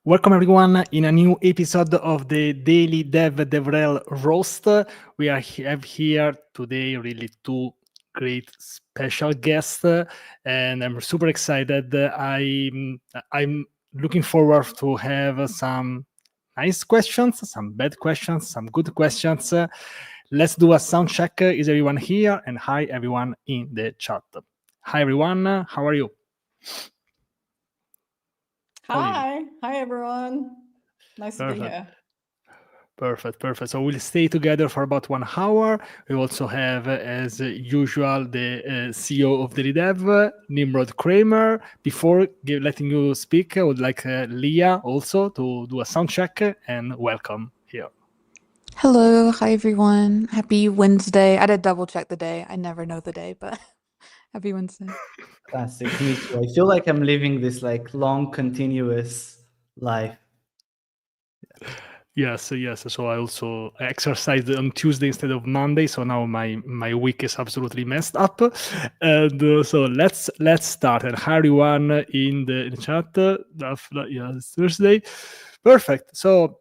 Welcome everyone in a new episode of the Daily Dev DevRel Roast. We have here today really two great special guests, and I'm super excited. I'm looking forward to have some nice questions, some bad questions, some good questions. Let's do a sound check. Is everyone here? And hi everyone in the chat. Hi everyone. How are you? Hi everyone. Nice to be here. Perfect. So we'll stay together for about 1 hour. We also have, as usual, the CEO of Daily Dev, Nimrod Kramer. Before letting you speak, I would like Leah also to do a sound check and welcome here. Hello, hi everyone. Happy Wednesday. I did double check the day. I never know the day, but happy Wednesday. Classic. Me too. I feel like I'm living this long continuous life. Yes. So I also exercised on Tuesday instead of Monday. So now my week is absolutely messed up. And so let's start. And hi everyone in the chat. It's Thursday. Perfect. So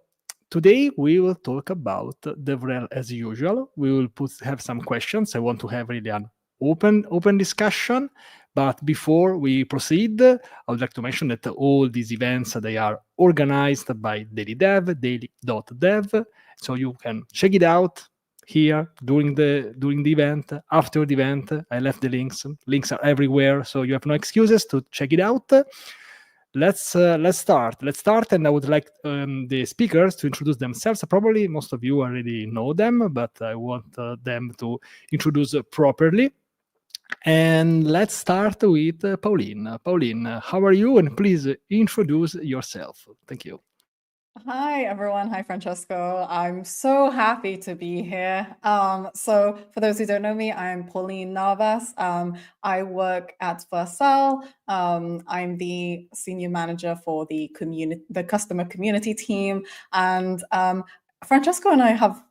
today we will talk about DevRel as usual. We will have some questions. I want to have really an open discussion. But before we proceed, I would like to mention that all these events, they are organized by DailyDev, daily.dev. So you can check it out here during the event, after the event. I left the links. Links are everywhere, so you have no excuses to check it out. Let's start. And I would like the speakers to introduce themselves. Probably most of you already know them, but I want them to introduce properly. And let's start with Pauline. Pauline, how are you? And please introduce yourself. Thank you. Hi, everyone. Hi, Francesco. I'm so happy to be here. So for those who don't know me, I'm Pauline Narvas. I work at Vercel. I'm the senior manager for the customer community team. And Francesco and I have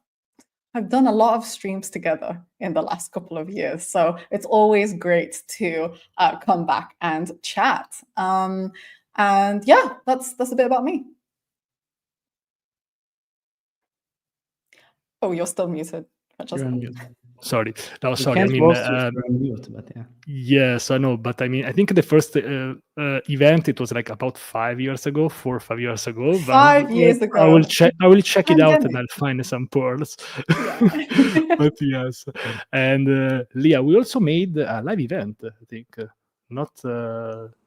done a lot of streams together in the last couple of years. So it's always great to come back and chat. And yeah, that's a bit about me. Oh, you're still muted. You're on mute. Sorry. No, You sorry. can't I mean, roast if you're on mute, but yeah. Yes, I know. But I mean, I think the first event, it was like about 5 years ago, 4 or 5 years ago. 5 years ago. I will check it out and I'll find some pearls. Yeah. But yes. And Leah, we also made a live event, I think, not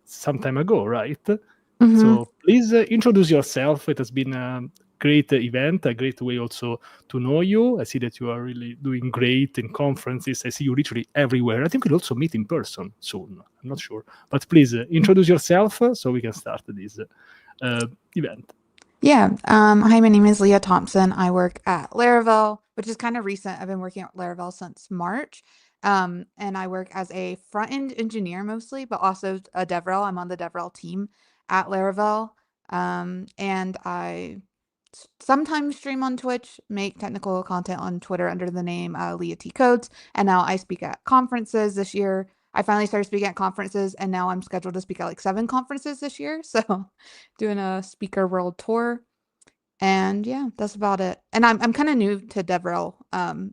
some time ago, right? Mm-hmm. So please introduce yourself. It has been a great event, a great way also to know you. I see that you are really doing great in conferences. I see you literally everywhere. I think we'll also meet in person soon. I'm not sure. But please introduce yourself so we can start this event. Yeah. Hi, my name is Leah Thompson. I work at Laravel, which is kind of recent. I've been working at Laravel since March. And I work as a front-end engineer mostly, but also a DevRel. I'm on the DevRel team at Laravel. And I sometimes stream on Twitch, make technical content on Twitter under the name Leah T Codes, and now I speak at conferences this year. I finally started speaking at conferences, and now I'm scheduled to speak at like 7 conferences this year. So doing a speaker world tour. And yeah, that's about it. And I'm kind of new to DevRel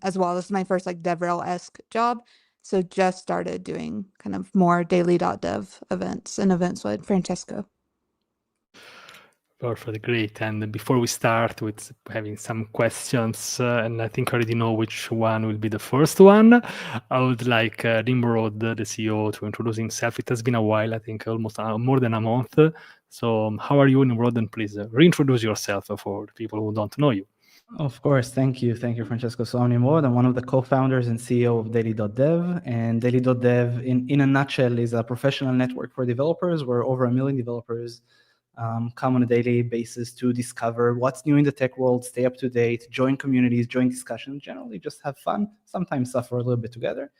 as well. This is my first like DevRel-esque job. So just started doing kind of more daily.dev events and events with Francesco. Perfect, great. And before we start with having some questions, and I think I already know which one will be the first one, I would like Nimrod, the CEO, to introduce himself. It has been a while, I think almost more than a month. So how are you, Nimrod? And please reintroduce yourself for people who don't know you. Of course. Thank you, Francesco. So I'm Nimrod. I'm one of the co-founders and CEO of daily.dev. And daily.dev, in a nutshell, is a professional network for developers where over 1 million developers come on a daily basis to discover what's new in the tech world, stay up to date, join communities, join discussions, generally just have fun, sometimes suffer a little bit together.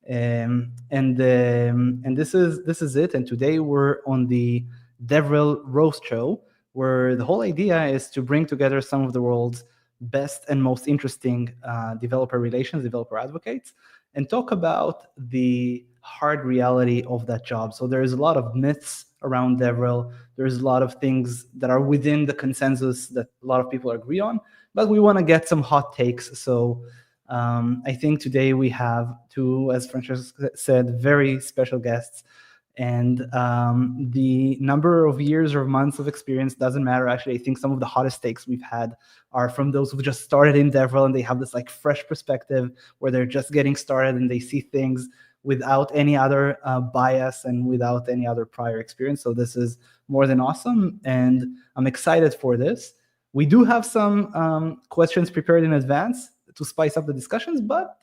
And this is it. And today we're on the DevRel Roast Show, where the whole idea is to bring together some of the world's best and most interesting developer relations, developer advocates, and talk about the hard reality of that job. So there's a lot of myths around DevRel. There's a lot of things that are within the consensus that a lot of people agree on, but we want to get some hot takes. So I think today we have two, as Francesco said, very special guests. And the number of years or months of experience doesn't matter. Actually, I think some of the hottest takes we've had are from those who just started in DevRel and they have this like fresh perspective where they're just getting started and they see things without any other bias and without any other prior experience. So this is more than awesome, and I'm excited for this. We do have some questions prepared in advance to spice up the discussions, but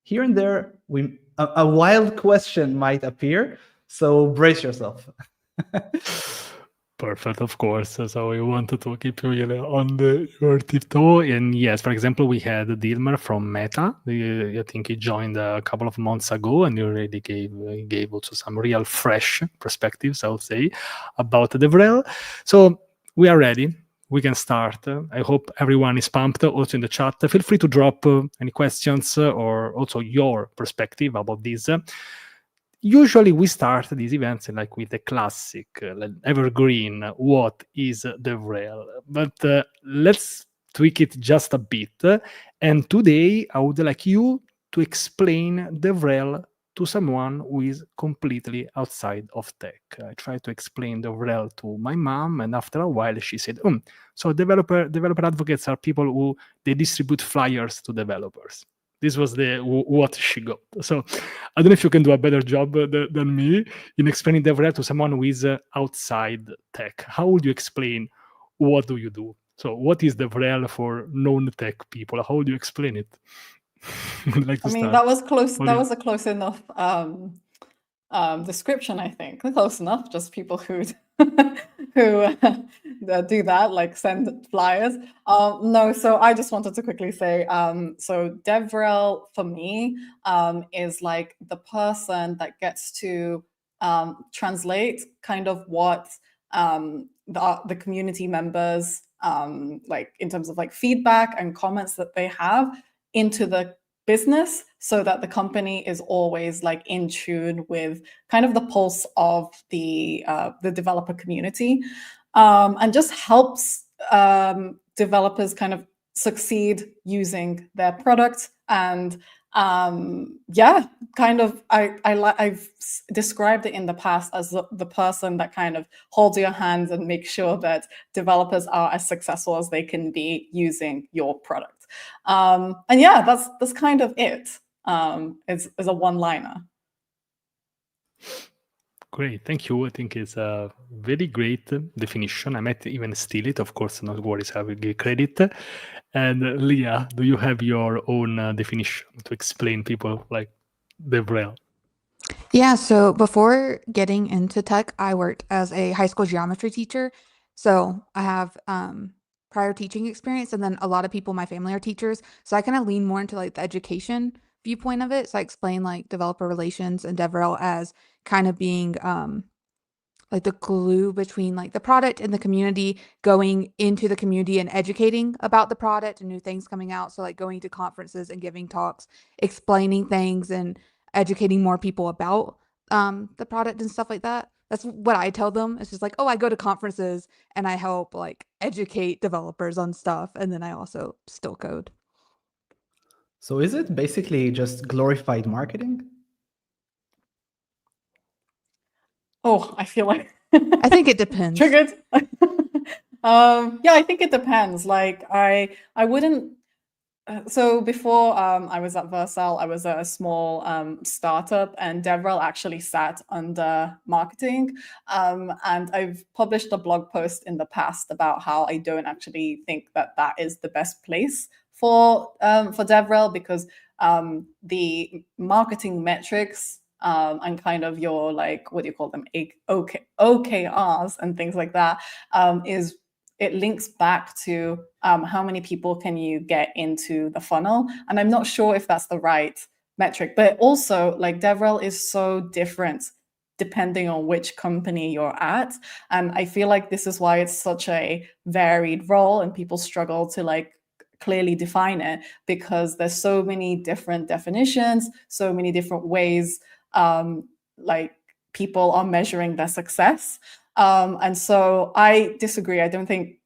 here and there, a wild question might appear. So brace yourself. Perfect, of course. So we wanted to keep you really on your tiptoe. And yes, for example, we had Dilmer from Meta. I think he joined a couple of months ago, and he already gave also some real fresh perspectives, I would say, about DevRel. So we are ready. We can start. I hope everyone is pumped. Also in the chat, feel free to drop any questions or also your perspective about this. Usually we start these events like with a classic, evergreen, what is DevRel? But let's tweak it just a bit. And today I would like you to explain DevRel to someone who is completely outside of tech. I tried to explain DevRel to my mom, and after a while she said, so developer advocates are people who they distribute flyers to developers. This was what she got. So I don't know if you can do a better job than me in explaining DevRel to someone who is outside tech. How would you explain what do you do? So what is DevRel for non-tech people? How would you explain it? Like I mean, that was close. That was a close enough description, I think. Close enough. Just people who who do that, like send flyers. No, so I just wanted to quickly say, so DevRel for me is like the person that gets to translate kind of what the community members like in terms of like feedback and comments that they have into the business, so that the company is always like in tune with kind of the pulse of the developer community, and just helps developers kind of succeed using their product. And yeah, kind of I've described it in the past as the person that kind of holds your hands and makes sure that developers are as successful as they can be using your product. And yeah, that's kind of it. It's a one-liner. Great, thank you. I think it's a very great definition. I might even steal it, of course, no worries, I will give credit. And Leah, do you have your own definition to explain people like DevRel? Yeah, so before getting into tech, I worked as a high school geometry teacher. So I have prior teaching experience, and then a lot of people in my family are teachers. So I kind of lean more into like the education viewpoint of it. So I explain like developer relations and DevRel as kind of being like the glue between like the product and the community, going into the community and educating about the product and new things coming out. So like going to conferences and giving talks, explaining things and educating more people about the product and stuff like that. That's what I tell them. It's just like, oh, I go to conferences and I help like educate developers on stuff. And then I also still code. So is it basically just glorified marketing? Oh, I feel like I think it depends. Triggered. Yeah, I think it depends. Like I wouldn't. So before I was at Vercel, I was at a small startup, and DevRel actually sat under marketing. And I've published a blog post in the past about how I don't actually think that that is the best place for DevRel, because the marketing metrics and kind of your, like, what do you call them, OKRs and things like that, is it links back to how many people can you get into the funnel. And I'm not sure if that's the right metric, but also like DevRel is so different depending on which company you're at. And I feel like this is why it's such a varied role, and people struggle to like clearly define it, because there's so many different definitions, so many different ways like people are measuring their success. And so I disagree. I don't think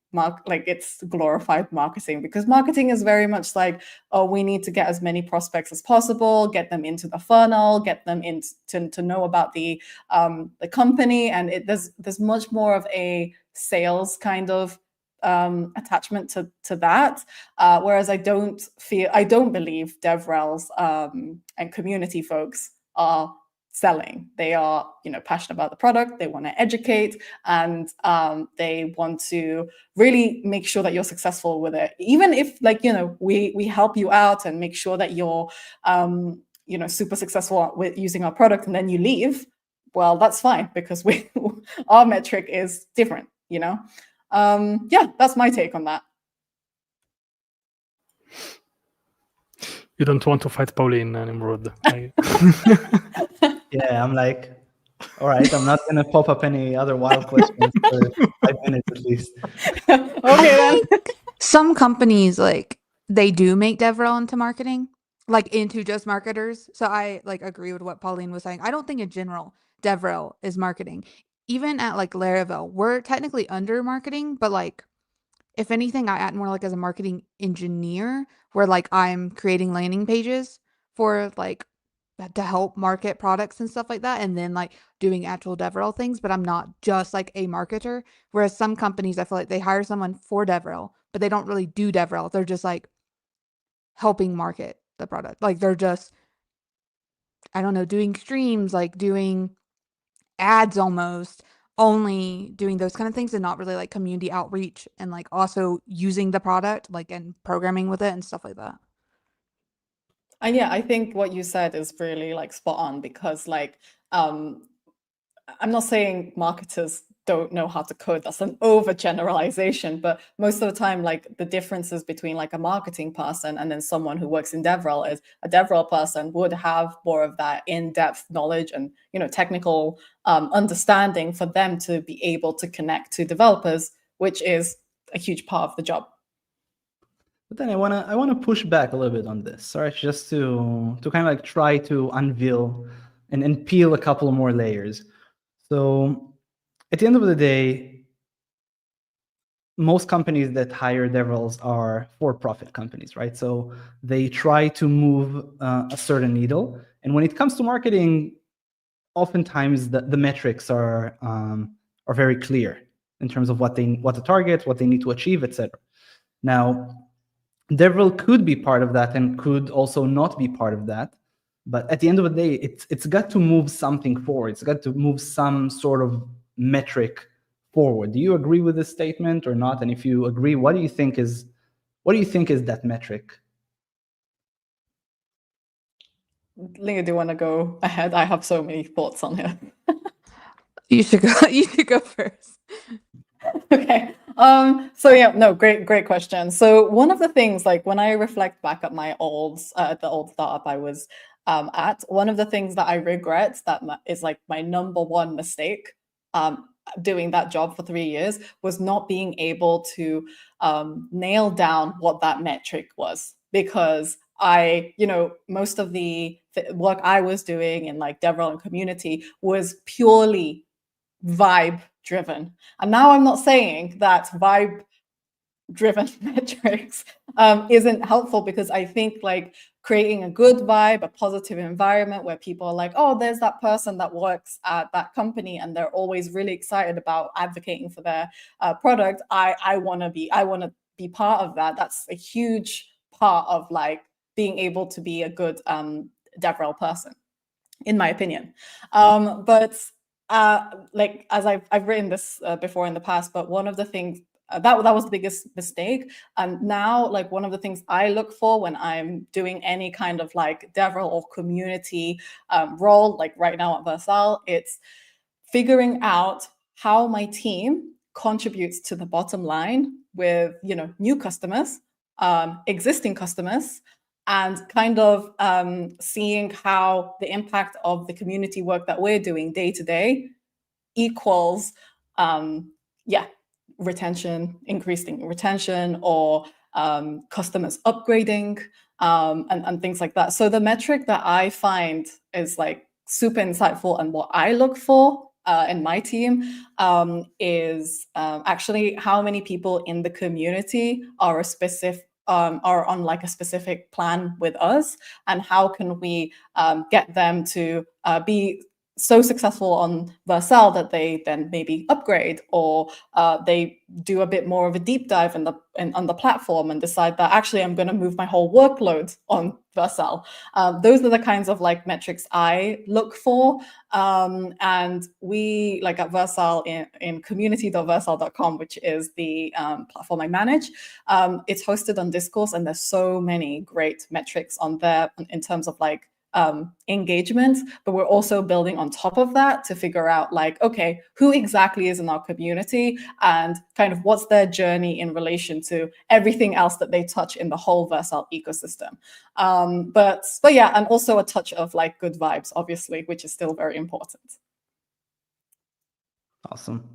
it's glorified marketing, because marketing is very much like, oh, we need to get as many prospects as possible, get them into the funnel, get them to know about the company, and there's much more of a sales kind of attachment to that, whereas I don't believe DevRels and community folks are selling. They are, passionate about the product. They want to educate, and they want to really make sure that you're successful with it. Even if, we help you out and make sure that you're, super successful with using our product, and then you leave, well, that's fine, because our metric is different. That's my take on that. You don't want to fight Pauline anymore. Yeah, I'm like, all right, I'm not going to pop up any other wild questions for 5 minutes at least. Okay, then. Some companies, they do make DevRel into marketing, into just marketers. So I agree with what Pauline was saying. I don't think in general DevRel is marketing. Even at Laravel, we're technically under marketing, but if anything, I act more as a marketing engineer, where I'm creating landing pages for to help market products and stuff like that, and then doing actual DevRel things, but I'm not just a marketer. Whereas some companies, I feel like they hire someone for DevRel, but they don't really do DevRel. They're just helping market the product. They're just, I don't know, doing streams, doing ads almost, only doing those kind of things, and not really community outreach, and also using the product and programming with it and stuff like that. And yeah, I think what you said is really spot on, because I'm not saying marketers don't know how to code. That's an overgeneralization, but most of the time, the differences between a marketing person and then someone who works in DevRel is a DevRel person would have more of that in-depth knowledge and technical understanding for them to be able to connect to developers, which is a huge part of the job. But then I wanna push back a little bit on this, all right? Just to kind of try to unveil and peel a couple more layers. So at the end of the day, most companies that hire DevRels are for-profit companies, right? So they try to move a certain needle, and when it comes to marketing, oftentimes the metrics are very clear in terms of what the target, what they need to achieve, etc. Now, DevRel could be part of that and could also not be part of that. But at the end of the day, it's got to move something forward. It's got to move some sort of metric forward. Do you agree with this statement or not? And if you agree, what do you think is that metric? Leah, do you want to go ahead? I have so many thoughts on here. You should go first. Okay. So yeah, no, great question. So one of the things, when I reflect back at my the old startup I was at, one of the things that I regret that is my number one mistake doing that job for 3 years was not being able to nail down what that metric was, because most of the work I was doing in DevRel and community was purely vibe driven. And now I'm not saying that vibe driven metrics isn't helpful, because I think creating a good vibe, a positive environment where people are oh, there's that person that works at that company and they're always really excited about advocating for their product. I want to be part of that. That's a huge part of being able to be a good DevRel person, in my opinion. But as I've written this before in the past, but one of the things that was the biggest mistake. And now, one of the things I look for when I'm doing any kind of DevRel or community role, right now at Vercel, it's figuring out how my team contributes to the bottom line with new customers, existing customers, and kind of seeing how the impact of the community work that we're doing day to day equals, increasing retention, or customers upgrading, and things like that. So the metric that I find is like super insightful and what I look for in my team is actually how many people in the community are on like a specific plan with us, and how can we get them to be so successful on Vercel that they then maybe upgrade, or they do a bit more of a deep dive on the platform and decide that actually I'm going to move my whole workload on Vercel. Those are the kinds of like metrics I look for. And we, like at Vercel, in community.vercel.com, which is the platform I manage, it's hosted on Discourse, and there's so many great metrics on there in terms of like engagement, but we're also building on top of that to figure out like, okay, who exactly is in our community and kind of what's their journey in relation to everything else that they touch in the whole Vercel ecosystem. But yeah, and also a touch of like good vibes, obviously, which is still very important. Awesome.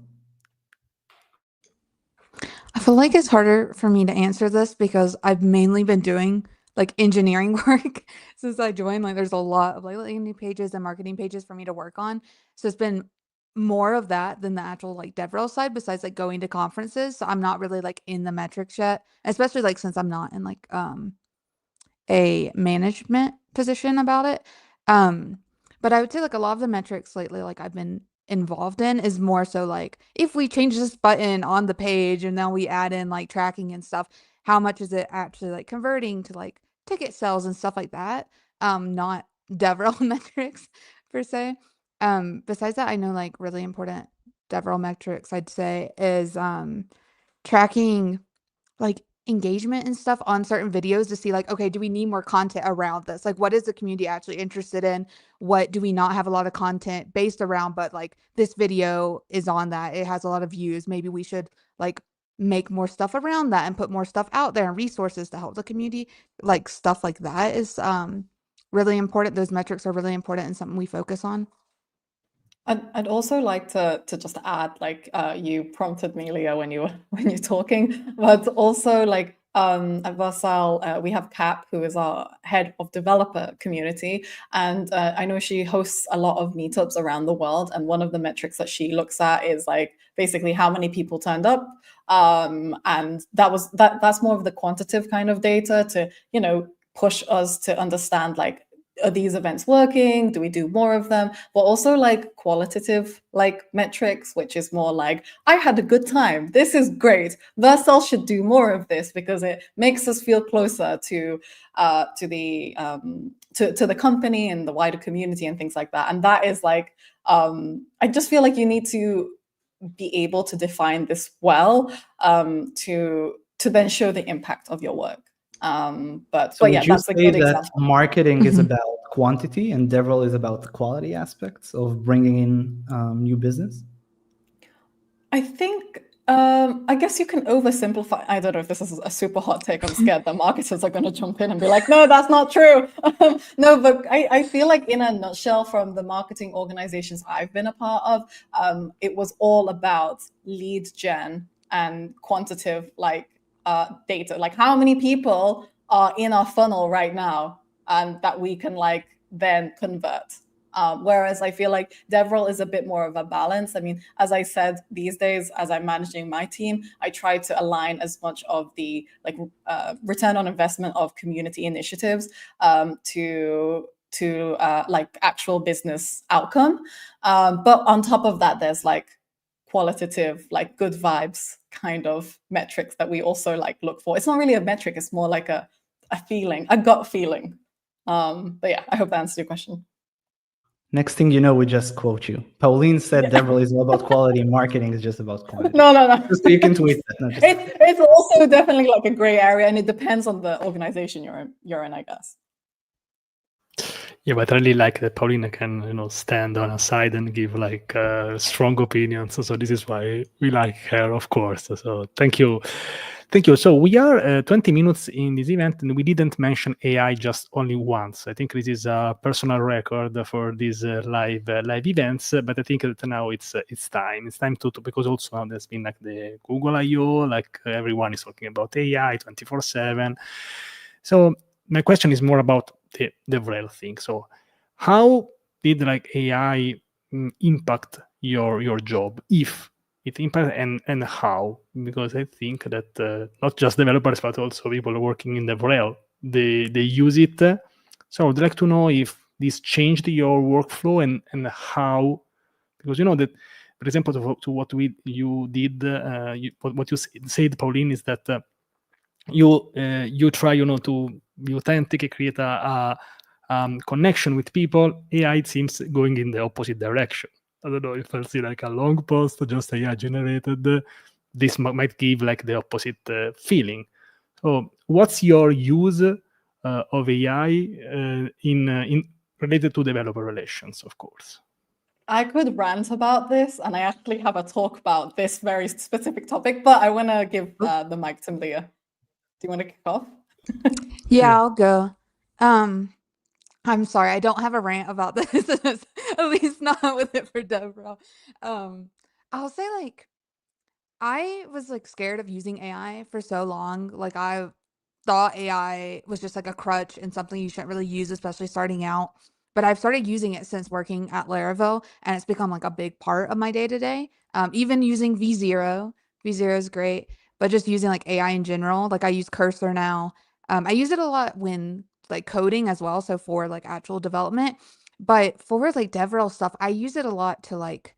I feel like it's harder for me to answer this because I've mainly been doing like engineering work since I joined. Like there's a lot of like landing pages and marketing pages for me to work on. So it's been more of that than the actual like DevRel side, besides like going to conferences. So I'm not really like in the metrics yet, especially like since I'm not in like a management position about it. But I would say like a lot of the metrics lately, like I've been involved in, is more so like if we change this button on the page and then we add in like tracking and stuff, how much is it actually like converting to like ticket sales and stuff like that? Not DevRel metrics per se. Besides that, I know like really important DevRel metrics I'd say is tracking like engagement and stuff on certain videos to see like, okay, do we need more content around this? Like, what is the community actually interested in? What do we not have a lot of content based around, but like this video is on that, it has a lot of views. Maybe we should like make more stuff around that and put more stuff out there and resources to help the community. Like stuff like that is really important. Those metrics are really important and something we focus on. I'd also like to just add, like you prompted me, Leah, when you're talking, but also like at Vercel, we have Cap, who is our head of developer community, and I know she hosts a lot of meetups around the world, and one of the metrics that she looks at is like basically how many people turned up, and that's more of the quantitative kind of data to push us to understand like, are these events working? Do we do more of them? But also like qualitative like metrics, which is more like, I had a good time. This is great. Vercel should do more of this because it makes us feel closer to the company and the wider community and things like that. And that is like, I just feel like you need to be able to define this well to then show the impact of your work. But yeah, that's a good example. Marketing is about quantity and DevRel is about the quality aspects of bringing in new business? I think, I guess you can oversimplify. I don't know if this is a super hot take. I'm scared that marketers are going to jump in and be like, no, that's not true. No, but I feel like in a nutshell, from the marketing organizations I've been a part of, it was all about lead gen and quantitative like data, like how many people are in our funnel right now and that we can like then convert. Whereas I feel like DevRel is a bit more of a balance. I mean, as I said, these days, as I'm managing my team, I try to align as much of the like return on investment of community initiatives to like actual business outcome. But on top of that, there's like qualitative, like good vibes kind of metrics that we also like look for. It's not really a metric, it's more like a feeling, a gut feeling. But yeah, I hope that answers your question. Next thing you know, we just quote you. Pauline said DevRel is all about quality and marketing is just about quantity. No. Just so you can tweet that. No, it's also definitely like a gray area, and it depends on the organization you're in, I guess. Yeah, but I really like that Pauline can, stand on a side and give like strong opinions. So this is why we like her, of course. So thank you Thank you. So we are 20 minutes in this event, and we didn't mention AI just only once. I think this is a personal record for these live events. But I think that now it's time. It's time to because also now there's been like the Google I/O, like everyone is talking about AI 24/7. So my question is more about the DevRel thing. So how did like AI impact your job, if it impacts, and how? Because I think that not just developers but also people working in DevRel, they use it. So I'd like to know if this changed your workflow and how, because you know that, for example, to what you did, what you said, Pauline, is that you try to be authentic, create a connection with people. AI seems going in the opposite direction. I don't know if I'll see like a long post just AI generated. This might give like the opposite feeling. So, what's your use of AI in related to developer relations, of course? I could rant about this, and I actually have a talk about this very specific topic, but I want to give the mic to Leah. Do you want to kick off? Yeah, I'll go. I'm sorry, I don't have a rant about this, at least not with it for DevRel. I'll say, like, I was like scared of using AI for so long. Like, I thought AI was just like a crutch and something you shouldn't really use, especially starting out. But I've started using it since working at Laravel, and it's become like a big part of my day to day. Even using V0. V0 is great, but just using like AI in general. Like, I use Cursor now. I use it a lot when like coding as well, so for like actual development. But for like DevRel stuff, I use it a lot to like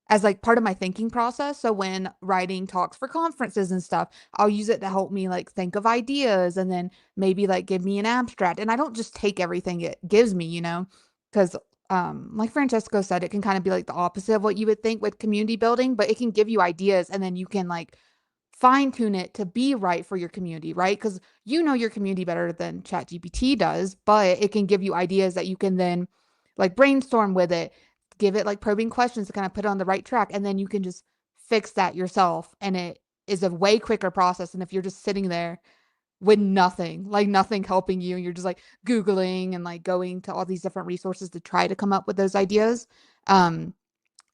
as like part of my thinking process. So when writing talks for conferences and stuff, I'll use it to help me like think of ideas and then maybe like give me an abstract. And I don't just take everything it gives me, because like Francesco said, it can kind of be like the opposite of what you would think with community building, but it can give you ideas and then you can like fine tune it to be right for your community, right? Because your community better than ChatGPT does, but it can give you ideas that you can then like brainstorm with it, give it like probing questions to kind of put it on the right track, and then you can just fix that yourself. And it is a way quicker process than if you're just sitting there with nothing helping you, and you're just like Googling and like going to all these different resources to try to come up with those ideas. And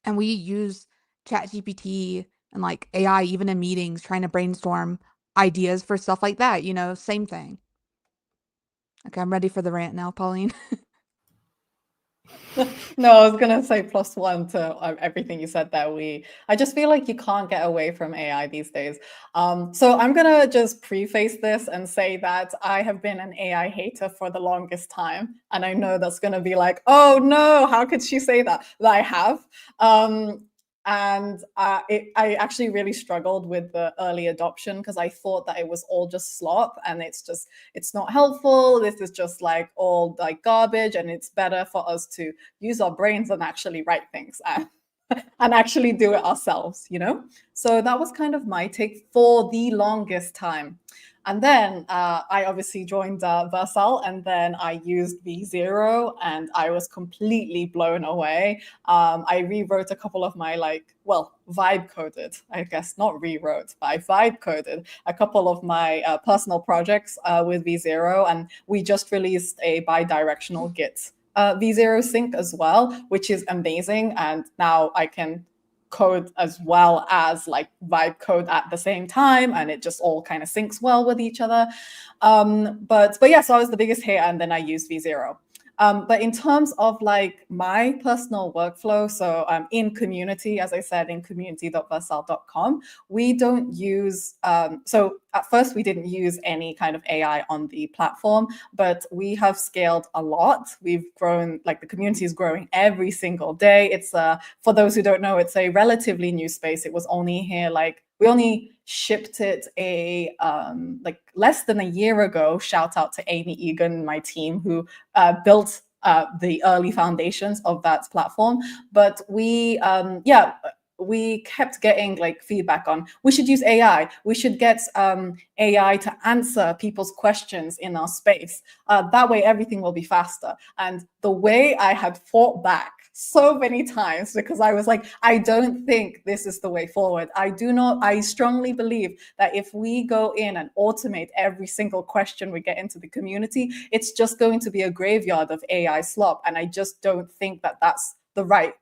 we use ChatGPT and like AI even in meetings, trying to brainstorm ideas for stuff like that, same thing. Okay, I'm ready for the rant now, Pauline. No, I was gonna say +1 to everything you said there. I just feel like you can't get away from AI these days. So I'm gonna just preface this and say that I have been an AI hater for the longest time, and I know that's gonna be like, oh no, how could she say that? But I have. And I actually really struggled with the early adoption because I thought that it was all just slop and it's not helpful. This is just like all like garbage, and it's better for us to use our brains and actually write things and actually do it ourselves, So that was kind of my take for the longest time. And then I obviously joined Vercel, and then I used V0, and I was completely blown away. I rewrote a couple of my vibe coded, I guess, not rewrote, but I vibe coded a couple of my personal projects with V0, and we just released a bi-directional Git V0 sync as well, which is amazing. And now I can code as well as like vibe code at the same time, and it just all kind of syncs well with each other. But yeah, so I was the biggest hater, and then I used V0. But in terms of like my personal workflow, so in community, as I said, in community.vercel.com, we don't use, so at first we didn't use any kind of AI on the platform, but we have scaled a lot. We've grown, like the community is growing every single day. It's, for those who don't know, it's a relatively new space. It was only here, we only shipped it less than a year ago. Shout out to Amy Egan, my team, who built the early foundations of that platform. But we kept getting like feedback on, we should use AI. We should get AI to answer people's questions in our space. That way, everything will be faster. And the way I had fought back so many times because I was like, I don't think this is the way forward. I strongly believe that if we go in and automate every single question we get into the community, it's just going to be a graveyard of AI slop. And I just don't think that that's the right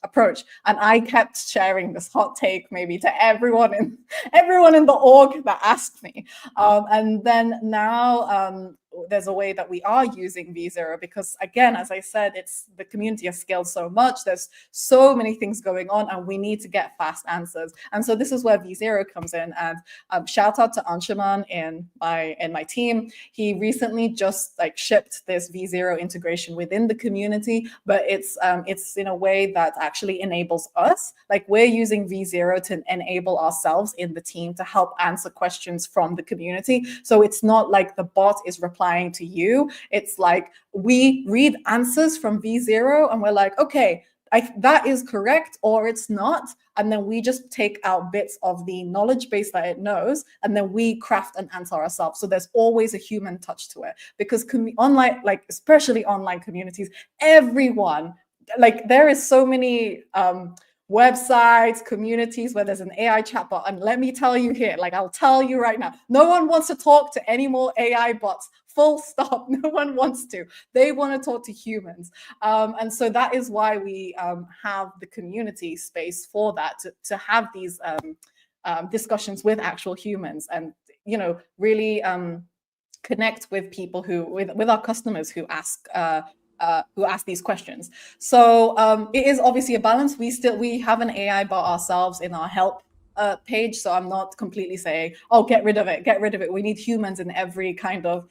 approach. And I kept sharing this hot take maybe to everyone in the org that asked me. And then now there's a way that we are using V0 because, again, as I said, the community has scaled so much. There's so many things going on, and we need to get fast answers. And so this is where V0 comes in. And shout out to Anshuman in my team. He recently just shipped this V0 integration within the community, but it's in a way that actually enables us. Like, we're using V0 to enable ourselves in the team to help answer questions from the community. So it's not like the bot is replying to you. It's like we read answers from V0 and we're like, okay, that is correct or it's not. And then we just take out bits of the knowledge base that it knows, and then we craft an answer ourselves. So there's always a human touch to it, because online, especially online communities, everyone, there is so many websites, communities where there's an AI chatbot. And let me tell you here, I'll tell you right now, no one wants to talk to any more AI bots, full stop. No one wants to. They want to talk to humans. And so that is why we have the community space for that, to have these discussions with actual humans and, really connect with people with our customers who ask these questions. So it is obviously a balance. We have an AI bot ourselves in our help page, so I'm not completely saying, oh, get rid of it. We need humans in every kind of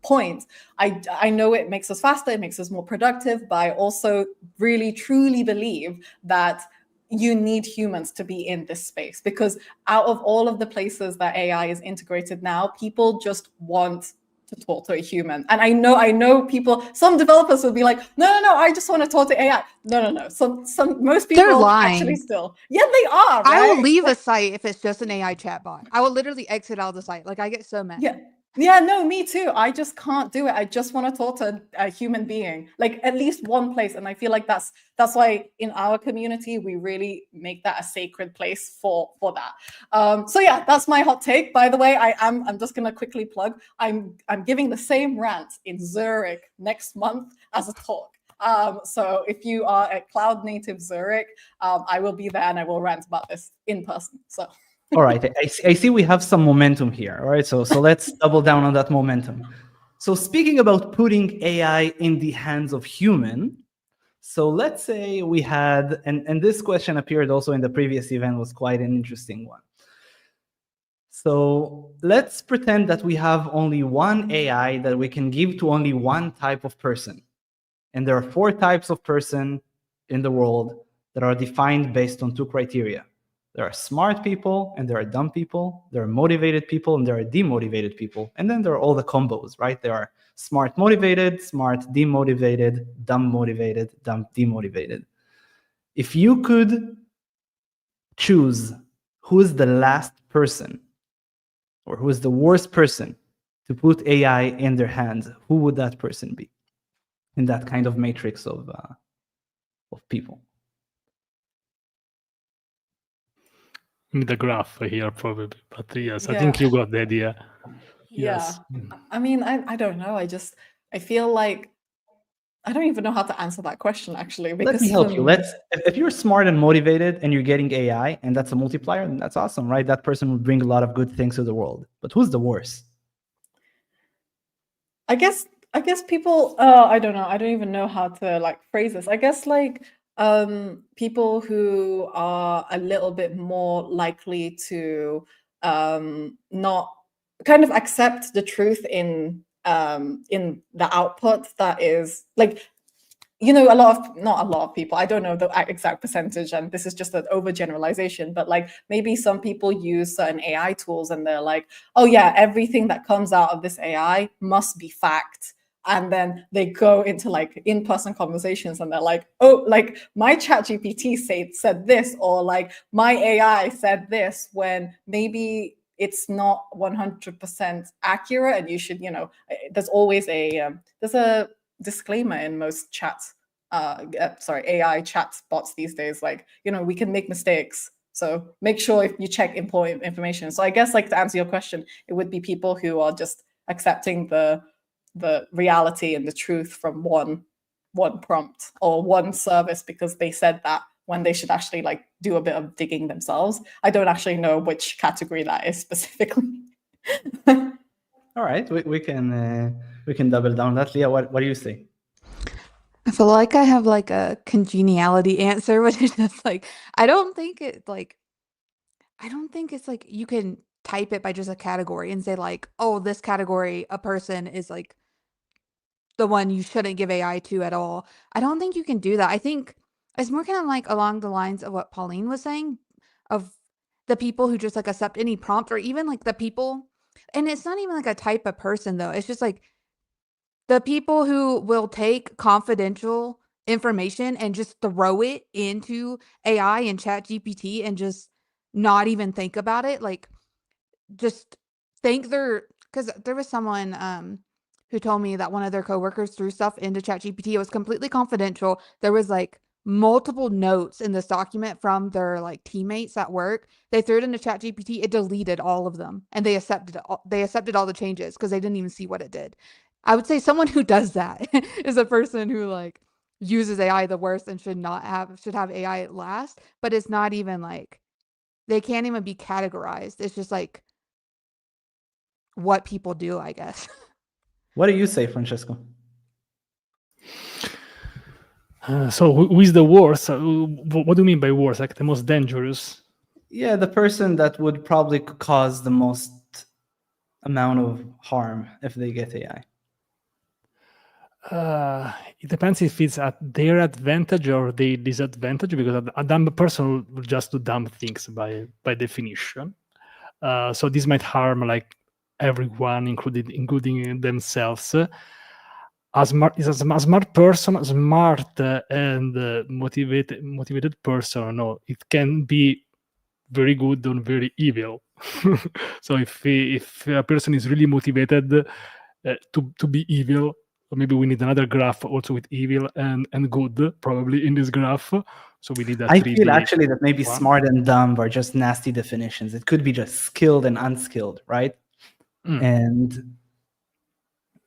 point. I know it makes us faster, it makes us more productive, but I also really truly believe that you need humans to be in this space, because out of all of the places that AI is integrated now, people just want to talk to a human. And I know people, some developers will be like, no, I just want to talk to AI. No. Most people They're lying. actually still. Yeah, they are. Right? I will leave a site if it's just an AI chatbot. I will literally exit out of the site. I get so mad. Yeah, no, me too. I just can't do it. I just want to talk to a human being, at least one place. And I feel like that's why in our community, we really make that a sacred place for that. So yeah, that's my hot take. By the way, I'm just gonna quickly plug. I'm giving the same rant in Zurich next month as a talk. So if you are at Cloud Native Zurich, I will be there and I will rant about this in person. So. All right, I see we have some momentum here. All right, so let's double down on that momentum. So speaking about putting AI in the hands of human, so let's say we had, and this question appeared also in the previous event, was quite an interesting one. So let's pretend that we have only one AI that we can give to only one type of person. And there are 4 types of person in the world that are defined based on 2 criteria. There are smart people and there are dumb people. There are motivated people and there are demotivated people. And then there are all the combos, right? There are smart motivated, smart demotivated, dumb motivated, dumb demotivated. If you could choose who is the last person or who is the worst person to put AI in their hands, who would that person be in that kind of matrix of people? The graph here probably, but yes, I think you got the idea. Yes. I mean, I don't know. I feel like I don't even know how to answer that question, actually. Let me help you. If you're smart and motivated and you're getting AI and that's a multiplier, then that's awesome, right? That person will bring a lot of good things to the world. But who's the worst? I guess people, I don't know. I don't even know how to phrase this. I guess people who are a little bit more likely to not kind of accept the truth in the output that is not a lot of people, I don't know the exact percentage, and this is just an overgeneralization, but maybe some people use certain AI tools and they're like, oh yeah, everything that comes out of this AI must be fact. And then they go into in-person conversations and they're like, oh, my ChatGPT said this, or my AI said this, when maybe it's not 100% accurate. And you should, there's always there's a disclaimer in most AI chat bots these days, like, we can make mistakes. So make sure if you check important information. So I guess, like, to answer your question, it would be people who are just accepting the reality and the truth from one prompt or one service because they said that, when they should actually like do a bit of digging themselves. I don't actually know which category that is specifically. All right, we can double down on that. Leah, what do you say? I feel like I have like a congeniality answer, which is just like, I don't think it's like you can type it by just a category and say like, oh, this category, a person is like the one you shouldn't give AI to at all. I don't think you can do that. I think it's more kind of like along the lines of what Pauline was saying, of the people who just like accept any prompt, or even like the people, and it's not even like a type of person though. It's just like the people who will take confidential information and just throw it into AI and ChatGPT and just not even think about it. Like, just think because there was someone who told me that one of their coworkers threw stuff into ChatGPT. It was completely confidential. There was like multiple notes in this document from their like teammates at work. They threw it into ChatGPT. It deleted all of them, and they accepted all the changes because they didn't even see what it did. I would say someone who does that is a person who like uses AI the worst and should have AI last. But it's not even like they can't even be categorized. It's just like what people do, I guess. What do you say, Francesco? So who is the worst? What do you mean by worst? Like the most dangerous? Yeah, the person that would probably cause the most amount of harm if they get AI. It depends if it's at their advantage or their disadvantage, because a dumb person will just do dumb things by definition. So this might harm like everyone, including themselves. A smart person, and motivated person, no, it can be very good or very evil. So if a person is really motivated to be evil, maybe we need another graph also with evil and good probably in this graph. So we need a 3D. I feel actually that maybe one. smart and dumb are just nasty definitions. It could be just skilled and unskilled, right? And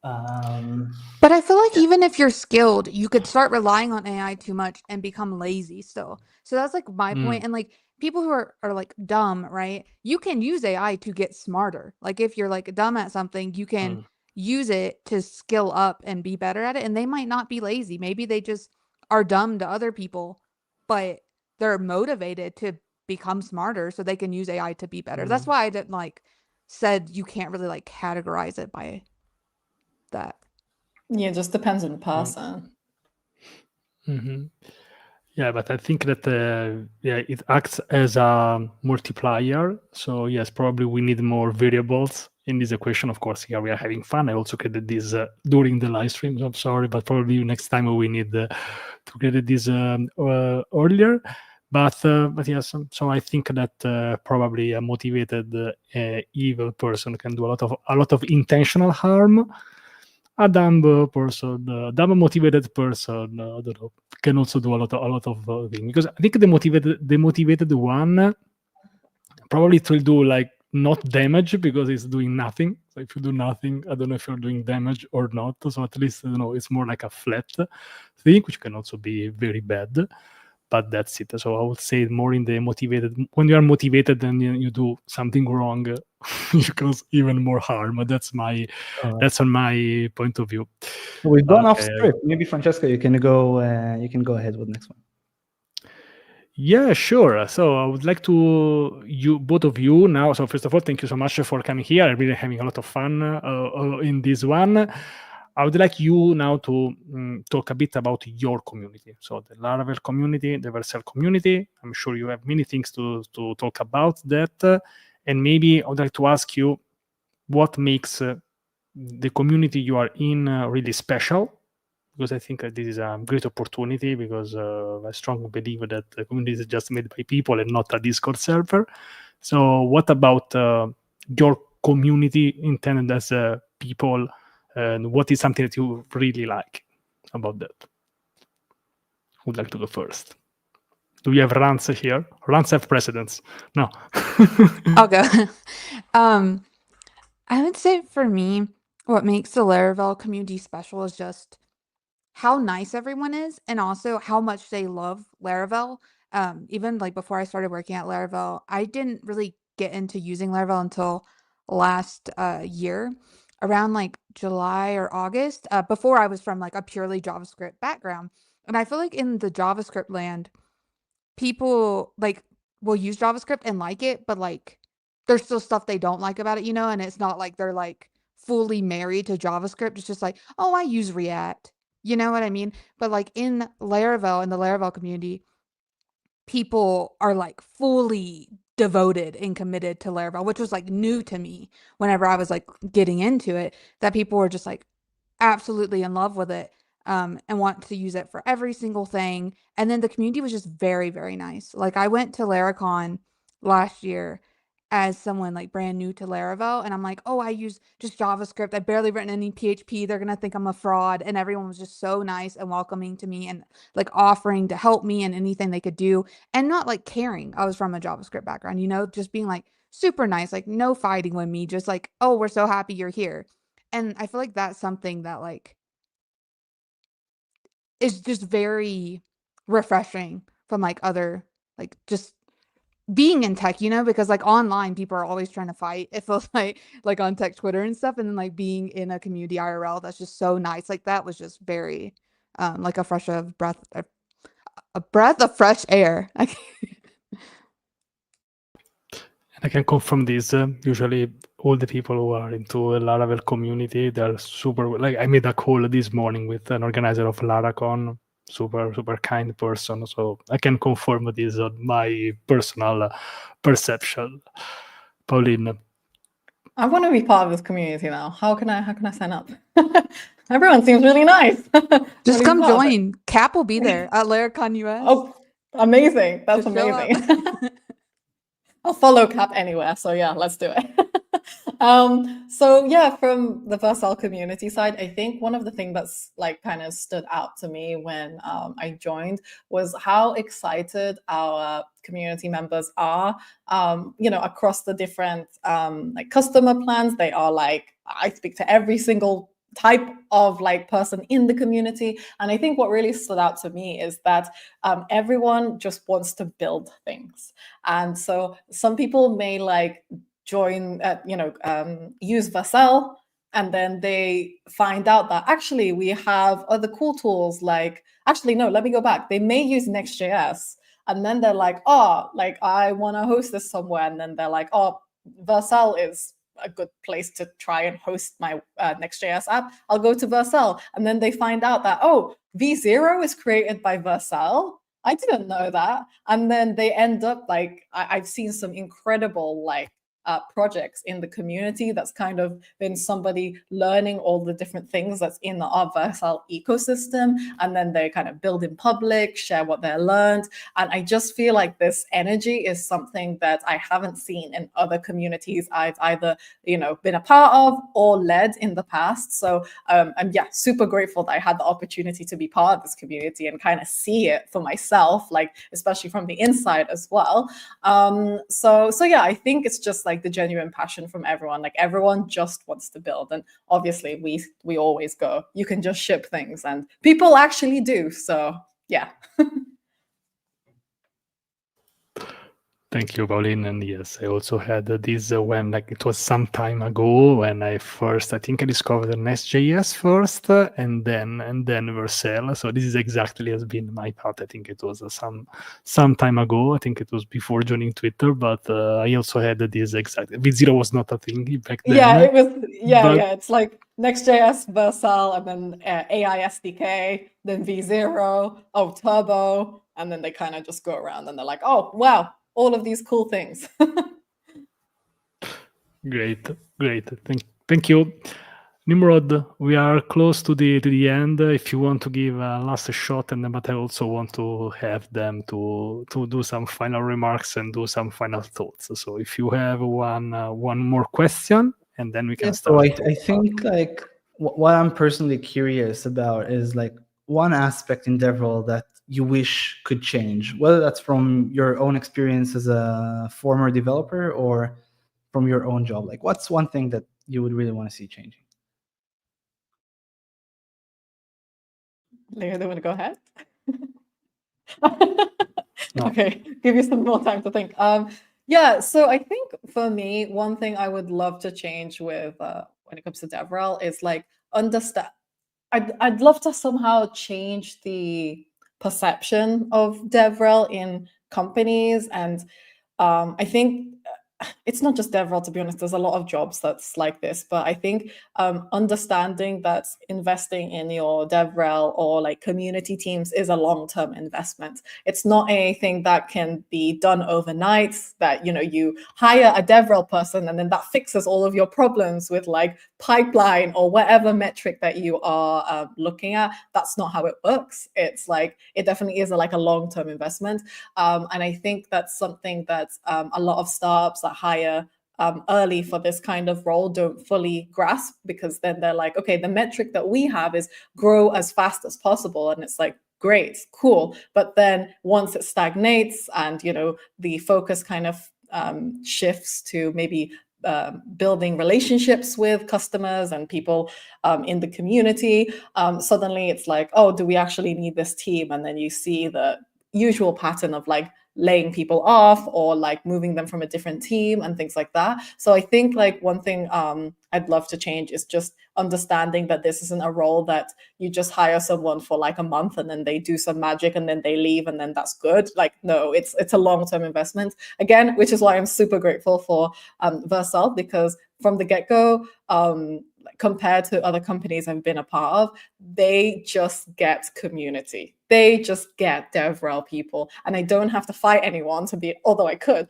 but I feel like even if you're skilled, you could start relying on AI too much and become lazy still. So that's like my point. And like people who are like dumb, right? You can use AI to get smarter. Like if you're like dumb at something, you can use it to skill up and be better at it. And they might not be lazy. Maybe they just are dumb to other people, but they're motivated to become smarter so they can use AI to be better. That's why I didn't like said you can't really like categorize it by that. Yeah, it just depends on the person. Yeah, but I think that it acts as a multiplier. So yes, probably we need more variables in this equation. Of course, here we are having fun. I also created this during the live stream. So I'm sorry, but probably next time we need to create this earlier. But yes, so I think that probably a motivated evil person can do a lot of intentional harm. A dumb motivated person, I don't know, can also do a lot of things. Because I think the motivated one probably it will do like not damage because it's doing nothing. So if you do nothing, I don't know if you're doing damage or not. So at least it's more like a flat thing, which can also be very bad. But that's it. So I would say more in the motivated. When you are motivated and you do something wrong, you cause even more harm. That's on my point of view. We've gone off script. Maybe Francesco, you can go ahead with the next one. Yeah, sure. So I would like to both of you now. So first of all, thank you so much for coming here. I'm really having a lot of fun in this one. I would like you now to talk a bit about your community. So the Laravel community, the Vercel community. I'm sure you have many things to talk about that. And maybe I would like to ask you what makes the community you are in really special. Because I think this is a great opportunity, because I strongly believe that the community is just made by people and not a Discord server. So what about your community intended as people, and what is something that you really like? about that? Who'd like to go first? Do we have rants here? Rants have precedence. No. I'll go. I would say for me, what makes the Laravel community special is just how nice everyone is, and also how much they love Laravel. Even like before I started working at Laravel, I didn't really get into using Laravel until last year, around like July or August. Before I was from like a purely JavaScript background, and I feel like in the JavaScript land, people like will use JavaScript and like it, but like there's still stuff they don't like about it, you know, and it's not like they're like fully married to JavaScript. It's just like, oh, I use React. You know what I mean? But like in Laravel, in the Laravel community, people are like fully devoted and committed to Laravel, which was like new to me whenever I was like getting into it, that people were just like absolutely in love with it, and want to use it for every single thing. And then the community was just very, very nice. Like I went to Laracon last year as someone like brand new to Laravel, and I'm like, oh, I use just JavaScript. I've barely written any PHP. They're gonna think I'm a fraud. And everyone was just so nice and welcoming to me and like offering to help me and anything they could do, and not like caring I was from a JavaScript background, you know, just being like super nice, like no fighting with me, just like, oh, we're so happy you're here. And I feel like that's something that like is just very refreshing from like other like just being in tech, you know, because like online people are always trying to fight. It feels like on tech Twitter and stuff, and then like being in a community IRL that's just so nice. Like that was just very like a breath of fresh air. I can confirm this. Usually, all the people who are into a Laravel community, they're super. Like I made a call this morning with an organizer of Laracon, super kind person. So I can confirm this on my personal perception. Pauline, I want to be part of this community now. How can I sign up? Everyone seems really nice. Just come join. Cap will be there at Laracon US. Oh, amazing. That's Just show up. amazing. I'll follow Cap anywhere. So yeah, let's do it. So yeah, from the Vercel community side, I think one of the things that's like kind of stood out to me when I joined was how excited our community members are, you know, across the different like customer plans. They are like, I speak to every single type of like person in the community. And I think what really stood out to me is that everyone just wants to build things. And so some people may like join, you know, use Vercel, and then they find out that actually we have other cool tools like, actually, no, let me go back. They may use Next.js, and then they're like, oh, like I want to host this somewhere. And then they're like, oh, Vercel is a good place to try and host my Next.js app. I'll go to Vercel. And then they find out that, oh, V0 is created by Vercel. I didn't know that. And then they end up like, I've seen some incredible like projects in the community that's kind of been somebody learning all the different things that's in the Vercel ecosystem, and then they kind of build in public, share what they learned. And I just feel like this energy is something that I haven't seen in other communities I've either, you know, been a part of or led in the past. So I'm yeah, super grateful that I had the opportunity to be part of this community and kind of see it for myself, like especially from the inside as well. So yeah, I think it's just like the genuine passion from everyone. Like everyone just wants to build, and obviously we always go, you can just ship things, and people actually do. So yeah. thank you, Pauline. And yes, I also had this when like it was some time ago when I think I discovered Nest.js first, and then Vercel. So this is exactly has been my path. I think it was some time ago. I think it was before joining Twitter, but I also had this exact. V0 was not a thing back then. Yeah, it was. Yeah, yeah. It's like Next.js, Vercel, and then AI SDK, then V0, oh Turbo, and then they kind of just go around and they're like, oh wow, all of these cool things. Great. Thank you. Nimrod, we are close to the end. If you want to give a last shot, and but I also want to have them to do some final remarks and do some final thoughts. So if you have one more question, and then we can start. So I think like what I'm personally curious about is like one aspect in DevRel that you wish could change, whether that's from your own experience as a former developer or from your own job? Like, what's one thing that you would really want to see changing? Leah, do you want to go ahead? No. Okay, give you some more time to think. Yeah, so I think for me, one thing I would love to change with when it comes to DevRel is like understand. I'd love to somehow change the perception of DevRel in companies, and I think it's not just DevRel, to be honest. There's a lot of jobs that's like this, but I think understanding that investing in your DevRel or like community teams is a long-term investment. It's not anything that can be done overnight, that you hire a DevRel person and then that fixes all of your problems with like pipeline or whatever metric that you are looking at. That's not how it works. It's like, it definitely is like a long-term investment. And I think that's something that a lot of startups that hire early for this kind of role don't fully grasp, because then they're like, okay, the metric that we have is grow as fast as possible. And it's like, great, cool. But then once it stagnates and, the focus kind of shifts to maybe building relationships with customers and people in the community, suddenly it's like, oh, do we actually need this team? And then you see the usual pattern of like laying people off or like moving them from a different team and things like that. So I think like one thing I'd love to change is just understanding that this isn't a role that you just hire someone for like a month and then they do some magic and then they leave and then that's good. Like, no, it's a long-term investment. Again, which is why I'm super grateful for Vercel, because from the get-go, compared to other companies I've been a part of, they just get community. They just get DevRel people. And I don't have to fight anyone to be, although I could,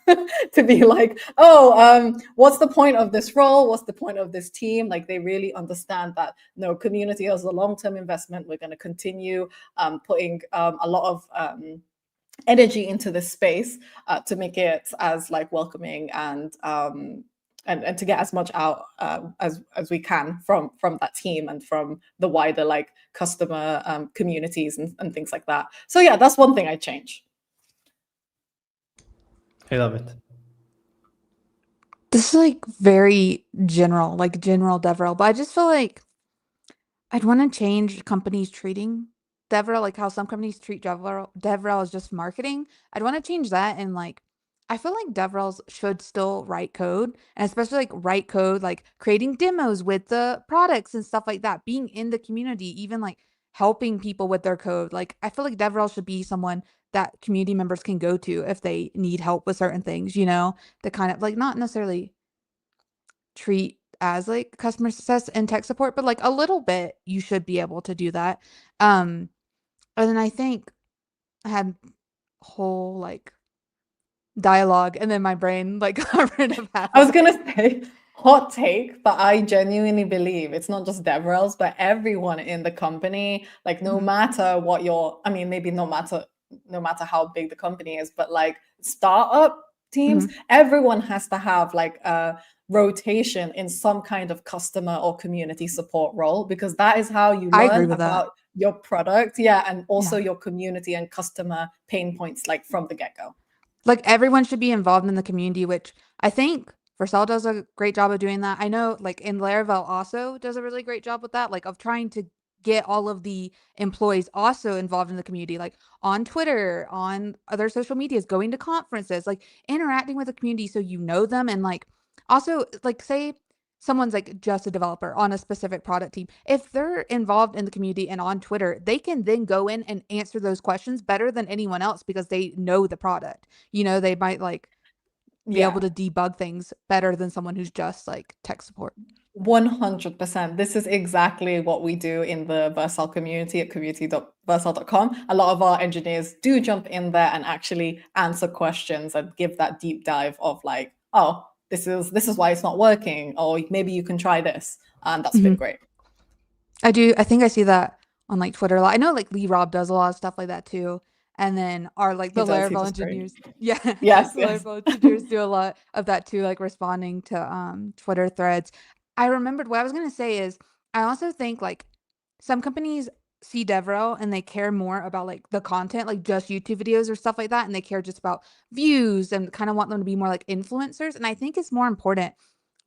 to be like, oh, what's the point of this role? What's the point of this team? Like, they really understand that, no, community is a long-term investment. We're going to continue putting a lot of energy into this space to make it as like welcoming and to get as much out as we can from that team and from the wider like customer communities and things like that. So yeah, that's one thing I change. I love it. This is like very general, like general DevRel, but I just feel like I'd want to change companies treating DevRel, like how some companies treat DevRel as just marketing. I'd want to change that, and like I feel like DevRels should still write code, and especially like write code, like creating demos with the products and stuff like that, being in the community, even like helping people with their code. Like I feel like DevRel should be someone that community members can go to if they need help with certain things, that kind of like not necessarily treat as like customer success and tech support, but like a little bit you should be able to do that. And then I think I had whole like dialogue and then my brain like got rid of half I was of it. gonna say hot take, but I genuinely believe it's not just DevRels, but everyone in the company, like no matter what maybe no matter how big the company is, but like startup teams, everyone has to have like a rotation in some kind of customer or community support role, because that is how you I agree learn with that. about your product, and also your community and customer pain points like from the get-go. Like everyone should be involved in the community, which I think Vercel does a great job of doing that. I know like in Laravel also does a really great job with that, like of trying to get all of the employees also involved in the community, like on Twitter, on other social medias, going to conferences, like interacting with the community so you know them. And like also like say someone's like just a developer on a specific product team. If they're involved in the community and on Twitter, they can then go in and answer those questions better than anyone else because they know the product. They might like be able to debug things better than someone who's just like tech support. 100%. This is exactly what we do in the Vercel community at community.vercel.com. A lot of our engineers do jump in there and actually answer questions and give that deep dive of like, oh, this is why it's not working, or maybe you can try this. And that's been great. I think I see that on like Twitter a lot. I know like Lee Rob does a lot of stuff like that too. And then our like the Laravel engineers. Yes. Laravel engineers do a lot of that too, like responding to Twitter threads. I remembered what I was gonna say is I also think like some companies see DevRel and they care more about like the content, like just YouTube videos or stuff like that, and they care just about views and kind of want them to be more like influencers. And I think it's more important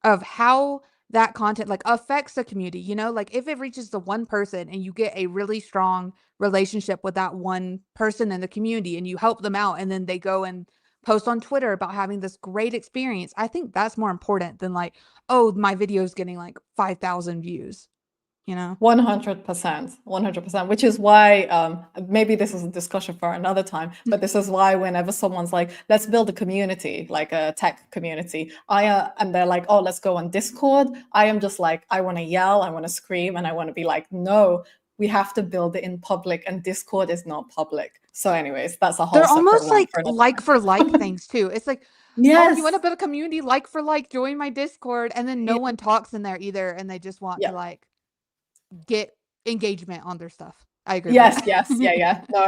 of how that content like affects the community, you know, like if it reaches the one person and you get a really strong relationship with that one person in the community and you help them out and then they go and post on Twitter about having this great experience, I think that's more important than like, oh, my video is getting like 5,000 views, you know? 100%, 100%, which is why maybe this is a discussion for another time, but this is why whenever someone's like, let's build a community, like a tech community, and they're like, oh, let's go on Discord, I am just like, I want to yell, I want to scream, and I want to be like, no, we have to build it in public, and Discord is not public. So anyways, that's a whole They're separate almost one like for another like time. for like things too. It's like, oh, Yes. you want to build a community like for like, join my Discord, and then no Yeah. one talks in there either, and they just want Yeah. to like get engagement on their stuff. I agree Yes, with yes, that. yeah. No,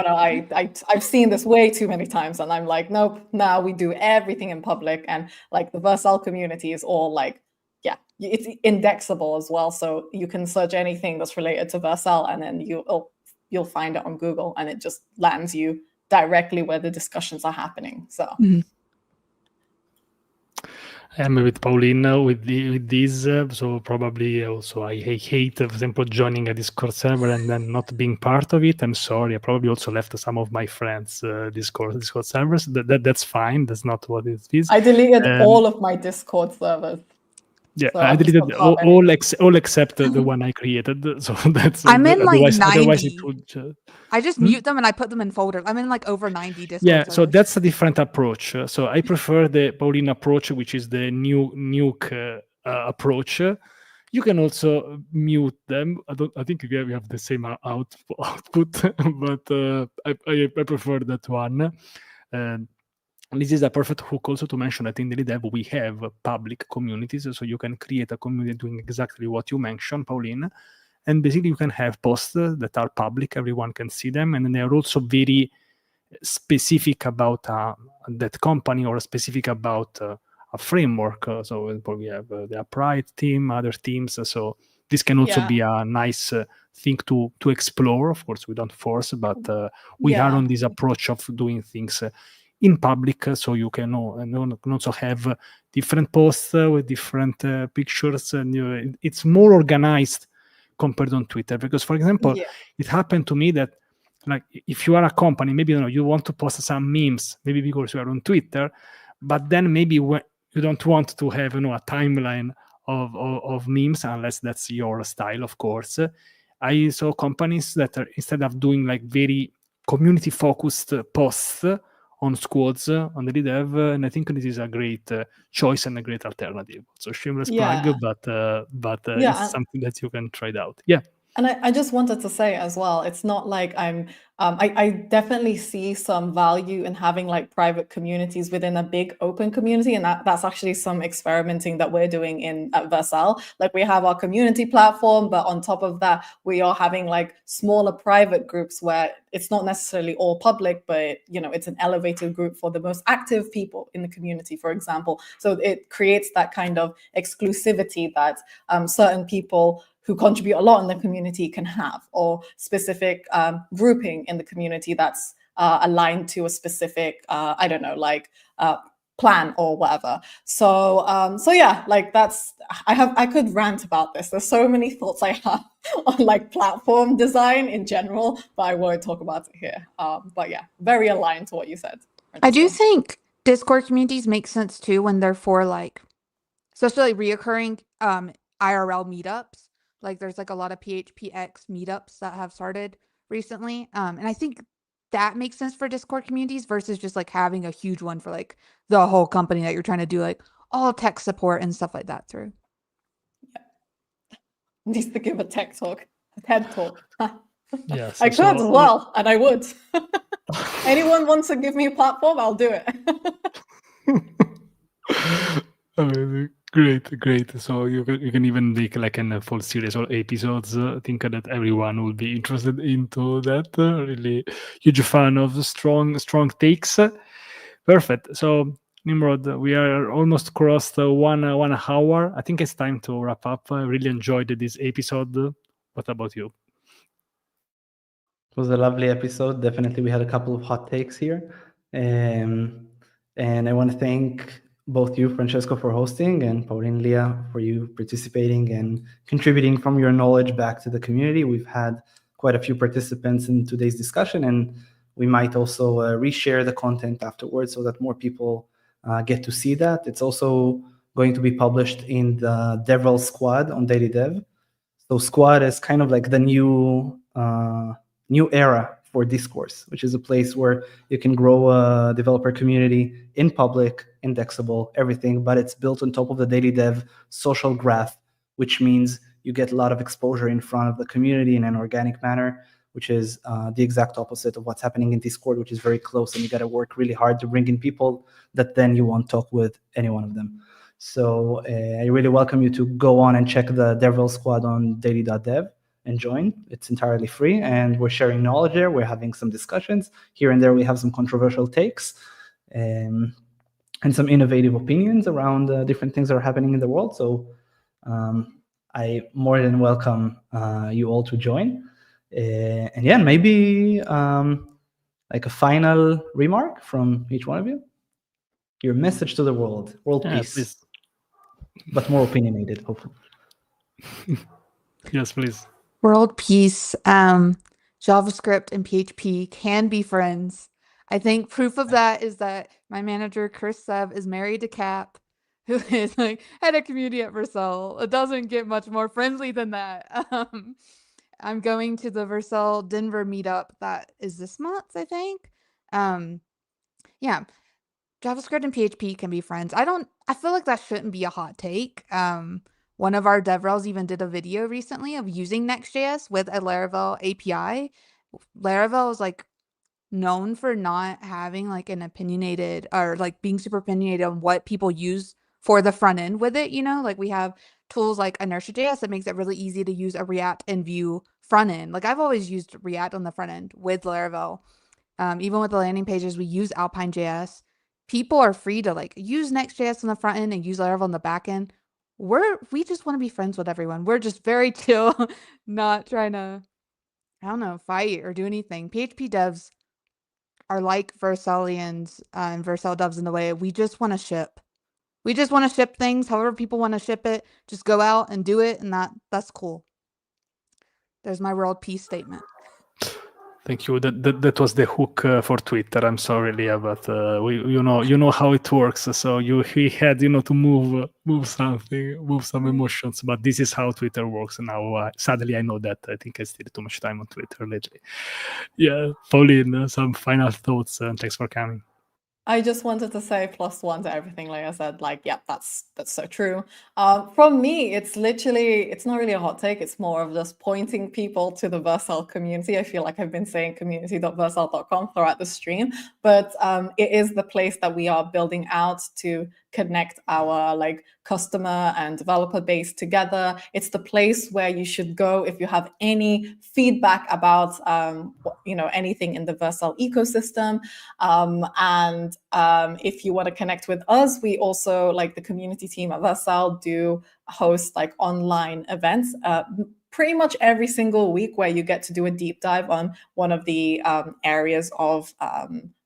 I've seen this way too many times, and I'm like, nope. Now we do everything in public, and like the Vercel community is all like, yeah, it's indexable as well, so you can search anything that's related to Vercel, and then you'll find it on Google, and it just lands you directly where the discussions are happening. So. Mhm. I'm with Pauline with this, so probably also I hate, for example, joining a Discord server and then not being part of it. I'm sorry, I probably also left some of my friends Discord servers. That's fine. That's not what it is. I deleted all of my Discord servers. Yeah, So I I've just deleted got all except the one I created. So that's I'm in like otherwise it 90. would. I just mute them and I put them in folders. I'm in like over 90 Discord Yeah, servers. so that's a different approach. So I prefer the Pauline approach, which is the nuke approach. You can also mute them. I think we have the same output, but I prefer that one. This is a perfect hook also to mention that in daily.dev we have public communities, so you can create a community doing exactly what you mentioned, Pauline. And basically you can have posts that are public, everyone can see them, and they are also very specific about that company or specific about a framework. So we have the Upright team, other teams. So this can also be a nice thing to explore. Of course, we don't force, but we are on this approach of doing things in public, so you can also have different posts with different pictures, and it's more organized compared on Twitter. Because, for example, it happened to me that, like, if you are a company, maybe you want to post some memes, maybe because you are on Twitter, but then maybe when you don't want to have a timeline of memes, unless that's your style, of course. I saw companies that are, instead of doing like very community focused posts on squads on the dev, and I think this is a great choice and a great alternative. So shameless plug, but it's something that you can try it out. Yeah. And I just wanted to say as well, it's not like I definitely see some value in having like private communities within a big open community. And that's actually some experimenting that we're doing at Vercel. Like we have our community platform, but on top of that, we are having like smaller private groups where it's not necessarily all public, but it's an elevated group for the most active people in the community, for example. So it creates that kind of exclusivity that certain people who contribute a lot in the community can have, or specific grouping in the community that's aligned to a specific, I don't know, like plan or whatever. So yeah, like I could rant about this. There's so many thoughts I have on like platform design in general, but I won't talk about it here. But yeah, very aligned to what you said, Francesco. I do think Discord communities make sense too when they're for like, especially reoccurring IRL meetups. Like there's like a lot of PHPX meetups that have started recently. And I think that makes sense for Discord communities versus just like having a huge one for like the whole company that you're trying to do like all tech support and stuff like that through. Yeah. Needs to give a tech talk, a TED talk. Yes, I could as well, and I would. Anyone wants to give me a platform, I'll do it. Great. So you can even make like a full series or episodes. I think that everyone will be interested into that. Really huge fan of strong takes. Perfect. So Nimrod, we are almost crossed 1 hour. I think it's time to wrap up. I really enjoyed this episode. What about you? It was a lovely episode. Definitely, we had a couple of hot takes here. And I want to thank both you, Francesco, for hosting, and Pauline, Leah, for you participating and contributing from your knowledge back to the community. We've had quite a few participants in today's discussion, and we might also reshare the content afterwards so that more people get to see that. It's also going to be published in the DevRel squad on daily.dev. So Squad is kind of like the new era for discourse, which is a place where you can grow a developer community in public, indexable, everything, but it's built on top of the daily.dev social graph, which means you get a lot of exposure in front of the community in an organic manner, which is the exact opposite of what's happening in Discord, which is very close, and you got to work really hard to bring in people that then you won't talk with any one of them. So I really welcome you to go on and check the DevRel squad on daily.dev and join. It's entirely free, and we're sharing knowledge there. We're having some discussions. Here and there, we have some controversial takes and some innovative opinions around different things that are happening in the world. So I more than welcome you all to join. And yeah, maybe like a final remark from each one of you. Your message to the world peace. Please. But more opinionated, hopefully. Yes, please. World peace. JavaScript and PHP can be friends. I think proof of that is that my manager, Chris Sev, is married to Cap, who is like head of community at Vercel. It doesn't get much more friendly than that. I'm going to the Vercel Denver meetup that is this month, I think. Yeah. JavaScript and PHP can be friends. I feel like that shouldn't be a hot take. One of our DevRels even did a video recently of using Next.js with a Laravel API. Laravel is like known for not having like an opinionated or like being super opinionated on what people use for the front end with it. Like we have tools like Inertia.js that makes it really easy to use a React and Vue front end. Like I've always used React on the front end with Laravel. Even with the landing pages, we use Alpine.js. People are free to like use Next.js on the front end and use Laravel on the back end. We just want to be friends with everyone. We're just very chill, not trying to, fight or do anything. PHP devs are like Vercelians and Vercel devs in the way we just want to ship. We just want to ship things however people want to ship it. Just go out and do it, and that's cool. There's my world peace statement. Thank you. That was the hook for Twitter. I'm sorry, Leah, but you know how it works. So he had to move something, move some emotions. But this is how Twitter works now. Sadly, I know that. I think I spend too much time on Twitter lately. Yeah, Pauline, some final thoughts. Thanks for coming. I just wanted to say +1 to everything Leah said. Like, yeah, that's so true. From me, it's not really a hot take. It's more of just pointing people to the Vercel community. I feel like I've been saying community.vercel.com throughout the stream, but it is the place that we are building out to connect our like customer and developer base together. It's the place where you should go if you have any feedback about anything in the Vercel ecosystem. And if you want to connect with us, we also, like the community team at Vercel, do host like online events pretty much every single week where you get to do a deep dive on one of the areas of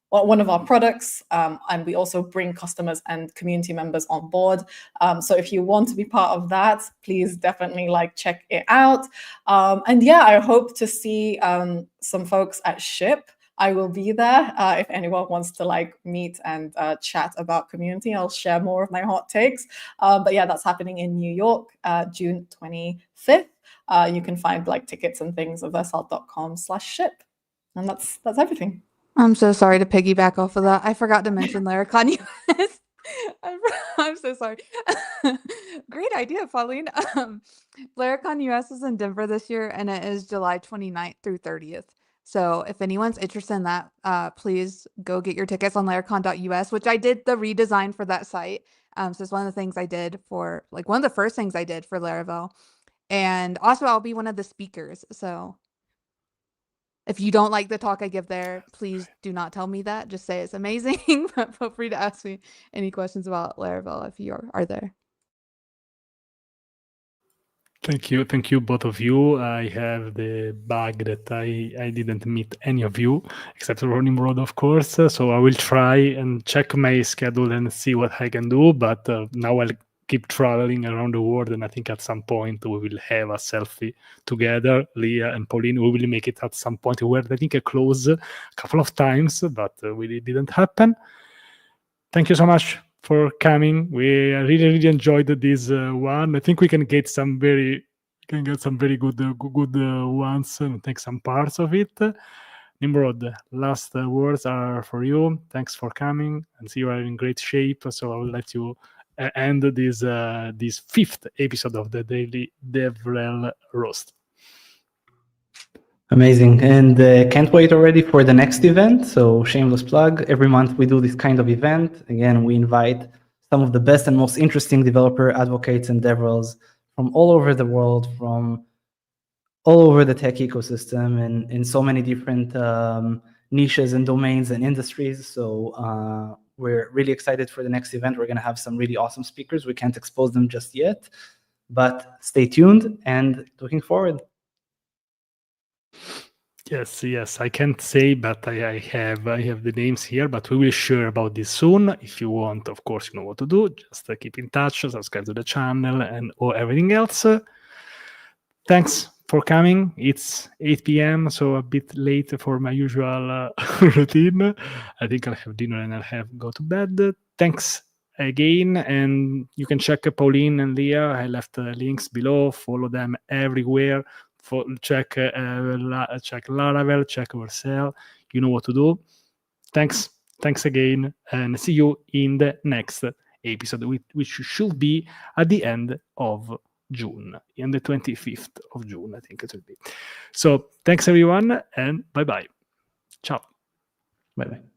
one of our products, and we also bring customers and community members on board. So if you want to be part of that, please definitely check it out. And yeah, I hope to see some folks at SHIP. I will be there. If anyone wants to meet and chat about community, I'll share more of my hot takes. But yeah, that's happening in New York, June 25th. You can find tickets and things at vercel.com/ship. And that's everything. I'm so sorry to piggyback off of that. I forgot to mention Laracon US. I'm so sorry. Great idea, Pauline. Laracon US is in Denver this year, and it is July 29th through 30th. So if anyone's interested in that, please go get your tickets on laracon.us, which I did the redesign for that site. So it's one of the things I did for, one of the first things I did for Laravel. And also I'll be one of the speakers. So if you don't like the talk I give there, please do not tell me that. Just say it's amazing. But feel free to ask me any questions about Laravel if you are there. Thank you, both of you. I have the bug that I didn't meet any of you, except for Nimrod, of course. So I will try and check my schedule and see what I can do. But now I'll keep traveling around the world, and I think at some point we will have a selfie together, Leah and Pauline. We will make it at some point. We were, I think, close a couple of times, but it didn't happen. Thank you so much for coming. We really enjoyed this one. I think we can get some very good ones and take some parts of it. Nimrod, last words are for you. Thanks for coming, and see you are in great shape. So I will let you end this fifth episode of the Daily DevRel Roast. Amazing. And can't wait already for the next event. So shameless plug. Every month we do this kind of event. Again, we invite some of the best and most interesting developer advocates and DevRels from all over the world, from all over the tech ecosystem, and in so many different niches and domains and industries. So we're really excited for the next event. We're going to have some really awesome speakers. We can't expose them just yet, but stay tuned and looking forward. Yes, I can't say, but I have the names here, but we will share about this soon. If you want, of course, you know what to do. Just keep in touch, subscribe to the channel, and or everything else. Thanks for coming. It's 8 p.m., so a bit late for my usual routine. I think I'll have dinner and I'll have go to bed. Thanks again, and you can check Pauline and Leah. I left links below. Follow them everywhere. Check Laravel, check Vercel. You know what to do. Thanks again, and see you in the next episode, which should be at the end of June, on the 25th of June, I think it will be. So thanks everyone, and bye-bye. Ciao. Bye-bye.